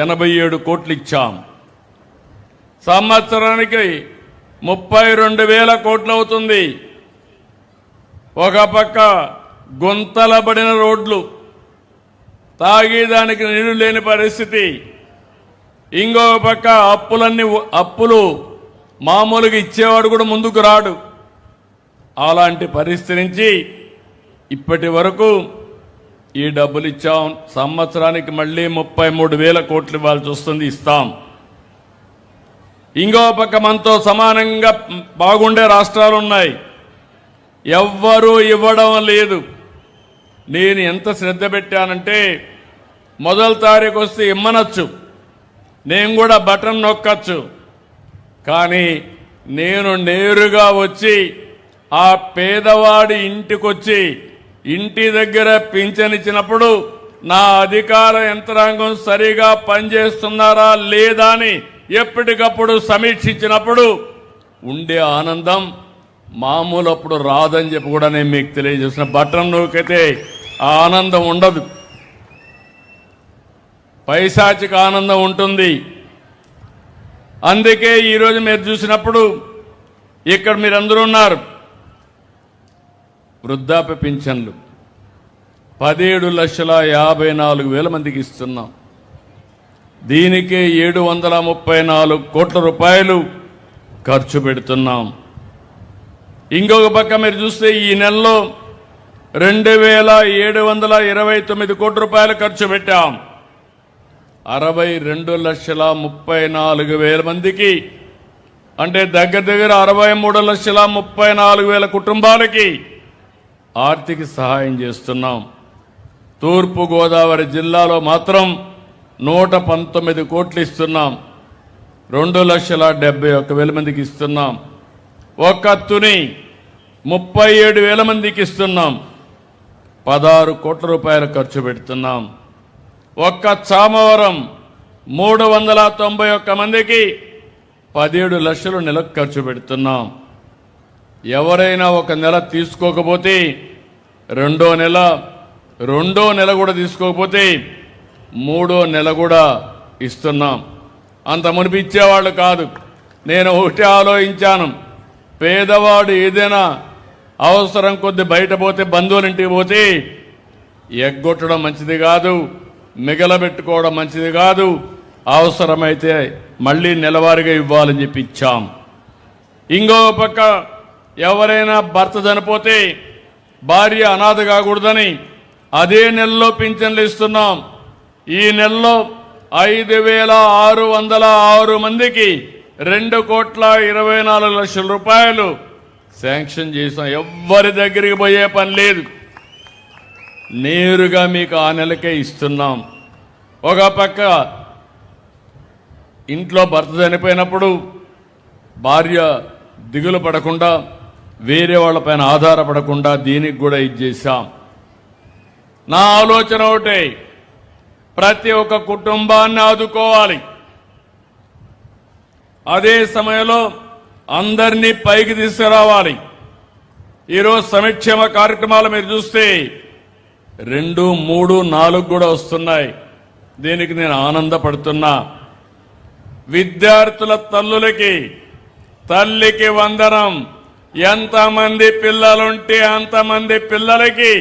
87 కోట్లు ఇచ్చాం. సంవత్సరానికి 32,000 కోట్లు అవుతుంది. ఒక పక్క గుంతలబడిన రోడ్లు, తాగేదానికి నీళ్లు లేని పరిస్థితి, ఇంకొక పక్క అప్పులు మామూలుగా ఇచ్చేవాడు కూడా ముందుకు రాడు. అలాంటి పరిస్థితి నుంచి ఇప్పటి వరకు ఈ డబ్బులు ఇచ్చాం. సంవత్సరానికి మళ్ళీ 33,000 కోట్లు ఇవ్వాల్సి వస్తుంది, ఇస్తాం. ఇంకో పక్క మనతో సమానంగా బాగుండే రాష్ట్రాలు ఉన్నాయి, ఎవ్వరూ ఇవ్వడం లేదు. నేను ఎంత శ్రద్ధ పెట్టానంటే మొదటి తారీఖు వస్తే ఇమ్మనొచ్చు, నేను కూడా బటన్ నొక్కచ్చు, కానీ నేను నేరుగా వచ్చి ఆ పేదవాడి ఇంటికొచ్చి ఇంటి దగ్గర పింఛనిచ్చినప్పుడు నా అధికార యంత్రాంగం సరిగా పనిచేస్తున్నారా లేదా అని ఎప్పటికప్పుడు సమీక్షించినప్పుడు ఉండే ఆనందం మామూలు అప్పుడు రాదని చెప్పి కూడా నేను మీకు తెలియజేసిన. బటన్ నొక్కితే ఆ ఆనందం ఉండదు, పైశాచిక ఆనందం ఉంటుంది. అందుకే ఈరోజు మీరు చూసినప్పుడు ఇక్కడ మీరందరూ ఉన్నారు. వృద్ధాప్య పింఛన్లు 17,54,000 మందికి ఇస్తున్నాం. దీనికే 734 కోట్ల రూపాయలు ఖర్చు పెడుతున్నాం. ఇంకొక పక్క మీరు చూస్తే ఈ నెలలో 2,729 కోట్ల రూపాయలు ఖర్చు పెట్టాం. 62,34,000 మందికి, అంటే దగ్గర 63,34,000 కుటుంబాలకి ఆర్థిక సహాయం చేస్తున్నాం. తూర్పు గోదావరి జిల్లాలో మాత్రం 119 కోట్లు ఇస్తున్నాం. 2,71,000 మందికి ఇస్తున్నాం. ఒక్క తుని 37,000 మందికి ఇస్తున్నాం. 16 కోట్ల రూపాయలు ఖర్చు పెడుతున్నాం. ఒక్క చామవరం 391 మందికి 17 లక్షలు నెలకు ఖర్చు పెడుతున్నాం. ఎవరైనా ఒక నెల తీసుకోకపోతే రెండో నెల కూడా తీసుకోకపోతే మూడో నెల కూడా ఇస్తున్నాం. అంత మునిపి ఇచ్చేవాళ్ళు కాదు. నేను ఒకటి ఆలోచించాను, పేదవాడు ఏదైనా అవసరం కొద్ది బయట పోతే, బంధువుల ఇంటికి పోతే ఎగ్గొట్టడం మంచిది కాదు, మిగలబెట్టుకోవడం మంచిది కాదు. అవసరమైతే మళ్ళీ నెలవారీగా ఇవ్వాలని చెప్పి ఇచ్చాం. ఇంకో పక్క ఎవరైనా భర్త చనిపోతే భార్య అనాథ కాకూడదని అదే నెలలో పింఛన్లు ఇస్తున్నాం. ఈ నెలలో 5,606 మందికి 2,24,00,000 రూపాయలు శాంక్షన్ చేసాం. ఎవ్వరి దగ్గరికి పోయే పని లేదు, నేరుగా మీకు ఆ నెలకే ఇస్తున్నాం. ఒక పక్క ఇంట్లో భర్త చనిపోయినప్పుడు భార్య దిగులు పడకుండా, వేరే వాళ్ళపైన ఆధారపడకుండా దీనికి కూడా ఇచ్చేసాం. నా ఆలోచన ఒకటే, ప్రతి ఒక్క కుటుంబాన్ని ఆదుకోవాలి, అదే సమయంలో అందరినీ పైకి తీసుకురావాలి. ఈరోజు సంక్షేమ కార్యక్రమాలు మీరు చూస్తే 2, 3, 4 కూడా వస్తున్నాయి. దీనికి నేను ఆనందపడుతున్నా. విద్యార్థుల తల్లికి వందనం. ఎంతమంది పిల్లలుంటే అంతమంది పిల్లలకి